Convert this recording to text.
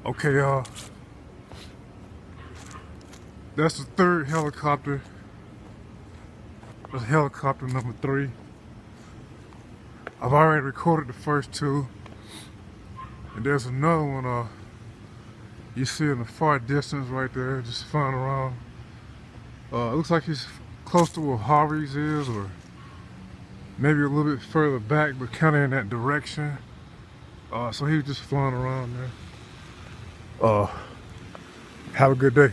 Okay, y'all. That's the third helicopter. That's helicopter number 3. I've already recorded the first 2. And there's another one you see in the far distance right there, just flying around. It looks like he's close to where Harvey's is, or maybe a little bit further back, but kind of in that direction. So he was just flying around there. Have a good day.